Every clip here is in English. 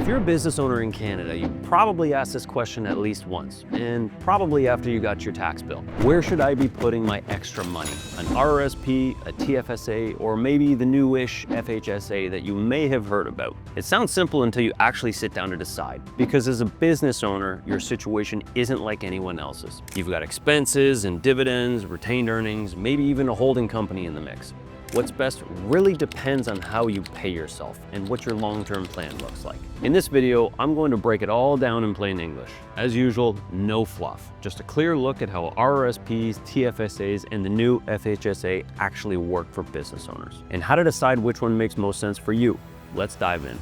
If you're a business owner in Canada, you probably asked this question at least once, and probably after you got your tax bill. Where should I be putting my extra money? An RRSP, a TFSA, or maybe the newish FHSA that you may have heard about? It sounds simple until you actually sit down to decide, because as a business owner, your situation isn't like anyone else's. You've got expenses and dividends, retained earnings, maybe even a holding company in the mix. What's best really depends on how you pay yourself and what your long-term plan looks like. In this video, I'm going to break it all down in plain English. As usual, no fluff, just a clear look at how RRSPs, TFSAs, and the new FHSA actually work for business owners, and how to decide which one makes most sense for you. Let's dive in.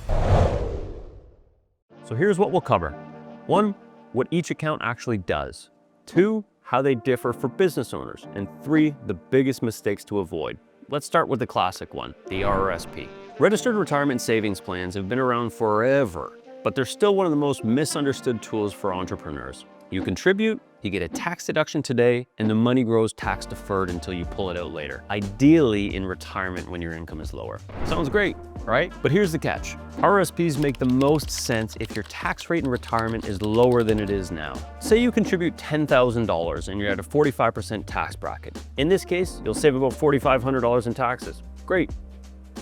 So here's what we'll cover. 1, what each account actually does. 2, how they differ for business owners. And 3, the biggest mistakes to avoid. Let's start with the classic one, the RRSP. Registered retirement savings plans have been around forever, but they're still one of the most misunderstood tools for entrepreneurs. You contribute, you get a tax deduction today, and the money grows tax deferred until you pull it out later, ideally in retirement when your income is lower. Sounds great, right? But here's the catch. RRSPs make the most sense if your tax rate in retirement is lower than it is now. Say you contribute $10,000 and you're at a 45% tax bracket. In this case, you'll save about $4,500 in taxes. Great.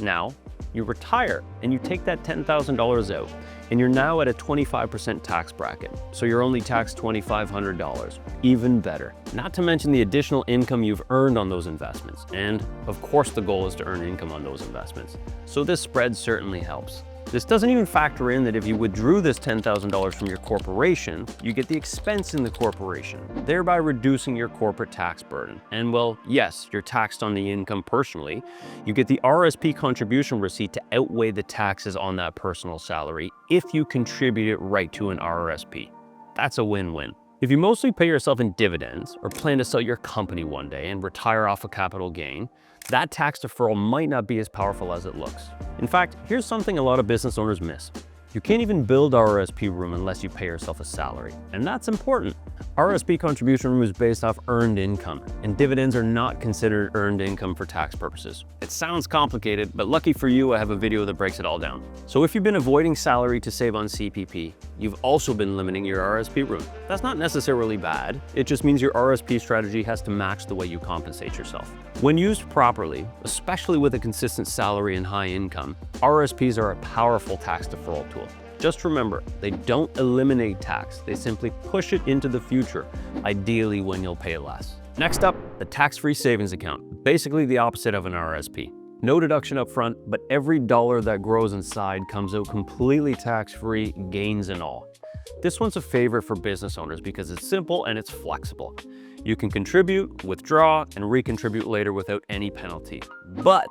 Now, you retire and you take that $10,000 out, and you're now at a 25% tax bracket, so you're only taxed $2,500. Even better. Not to mention the additional income you've earned on those investments, and of course the goal is to earn income on those investments. So this spread certainly helps. This doesn't even factor in that if you withdrew this $10,000 from your corporation, you get the expense in the corporation, thereby reducing your corporate tax burden. And well, yes, you're taxed on the income personally. You get the RRSP contribution receipt to outweigh the taxes on that personal salary if you contribute it right to an RRSP. That's a win-win. If you mostly pay yourself in dividends or plan to sell your company one day and retire off a capital gain, that tax deferral might not be as powerful as it looks. In fact, here's something a lot of business owners miss. You can't even build RRSP room unless you pay yourself a salary, and that's important. RRSP contribution room is based off earned income, and dividends are not considered earned income for tax purposes. It sounds complicated, but lucky for you, I have a video that breaks it all down. So if you've been avoiding salary to save on CPP, you've also been limiting your RRSP room. That's not necessarily bad. It just means your RRSP strategy has to match the way you compensate yourself. When used properly, especially with a consistent salary and high income, RRSPs are a powerful tax deferral tool. Just remember, they don't eliminate tax, they simply push it into the future, ideally when you'll pay less. Next up, the tax-free savings account, basically the opposite of an RRSP. No deduction up front, but every dollar that grows inside comes out completely tax-free, gains and all. This one's a favorite for business owners because it's simple and it's flexible. You can contribute, withdraw, and recontribute later without any penalty. But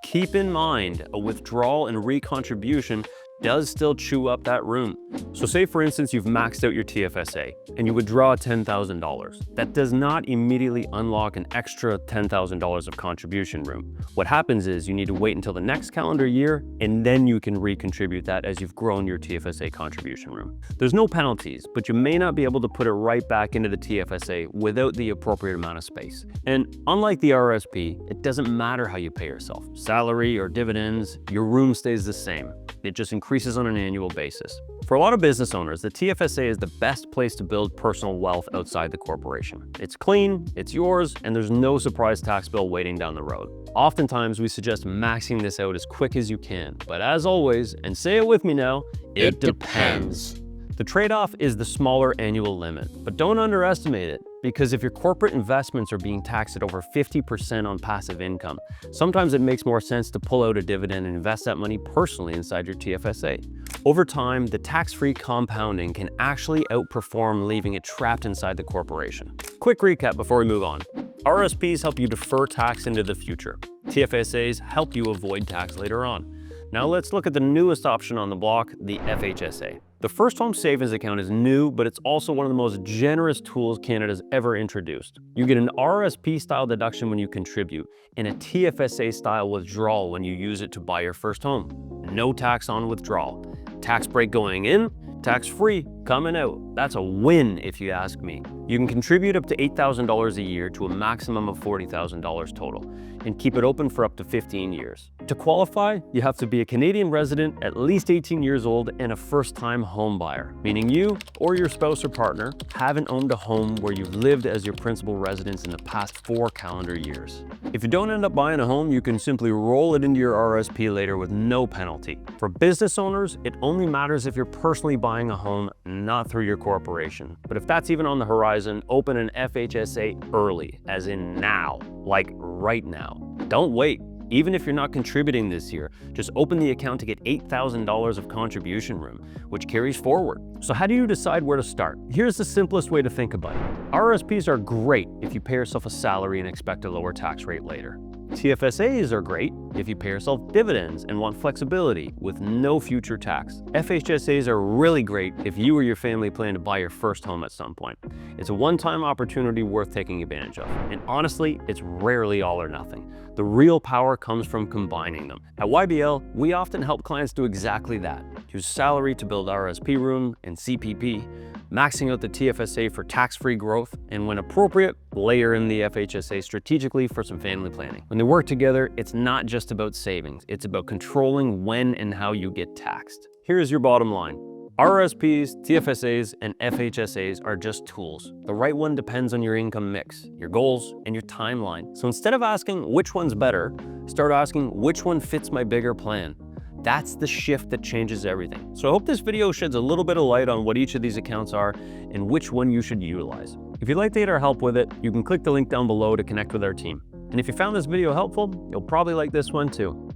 keep in mind, a withdrawal and recontribution does still chew up that room. So say for instance you've maxed out your TFSA and you withdraw $10,000. That does not immediately unlock an extra $10,000 of contribution room. What happens is you need to wait until the next calendar year and then you can recontribute that as you've grown your TFSA contribution room. There's no penalties, but you may not be able to put it right back into the TFSA without the appropriate amount of space. And unlike the RRSP, it doesn't matter how you pay yourself, salary or dividends, your room stays the same. It just increases on an annual basis. For a lot of business owners, the TFSA is the best place to build personal wealth outside the corporation. It's clean, it's yours, and there's no surprise tax bill waiting down the road. Oftentimes, we suggest maxing this out as quick as you can. But as always, and say it with me now, it depends. The trade-off is the smaller annual limit, but don't underestimate it, because if your corporate investments are being taxed at over 50% on passive income, sometimes it makes more sense to pull out a dividend and invest that money personally inside your TFSA. Over time, the tax-free compounding can actually outperform leaving it trapped inside the corporation. Quick recap before we move on. RRSPs help you defer tax into the future. TFSAs help you avoid tax later on. Now let's look at the newest option on the block, the FHSA. The First Home Savings Account is new, but it's also one of the most generous tools Canada's ever introduced. You get an RRSP-style deduction when you contribute, and a TFSA-style withdrawal when you use it to buy your first home. No tax on withdrawal. Tax break going in, tax-free coming out. That's a win if you ask me. You can contribute up to $8,000 a year to a maximum of $40,000 total and keep it open for up to 15 years. To qualify, you have to be a Canadian resident, at least 18 years old, and a first-time home buyer, meaning you or your spouse or partner haven't owned a home where you've lived as your principal residence in the past 4 calendar years. If you don't end up buying a home, you can simply roll it into your RRSP later with no penalty. For business owners, it only matters if you're personally buying a home, not through your corporation. But if that's even on the horizon, open an FHSA early, as in now, like right now. Don't wait. Even if you're not contributing this year, just open the account to get $8,000 of contribution room, which carries forward. So how do you decide where to start? Here's the simplest way to think about it. RRSPs are great if you pay yourself a salary and expect a lower tax rate later. TFSAs are great if you pay yourself dividends and want flexibility with no future tax. FHSAs are really great if you or your family plan to buy your first home at some point. It's a one-time opportunity worth taking advantage of. And honestly, it's rarely all or nothing. The real power comes from combining them. At YBL, we often help clients do exactly that. Use salary to build RSP room and CPP, maxing out the TFSA for tax-free growth, and when appropriate, layer in the FHSA strategically for some family planning. When they work together, it's not just about savings, it's about controlling when and how you get taxed. Here's your bottom line. RRSPs, TFSAs, and FHSAs are just tools. The right one depends on your income mix, your goals, and your timeline. So instead of asking which one's better, start asking which one fits my bigger plan. That's the shift that changes everything. So I hope this video sheds a little bit of light on what each of these accounts are and which one you should utilize. If you'd like to get our help with it, you can click the link down below to connect with our team. And if you found this video helpful, you'll probably like this one too.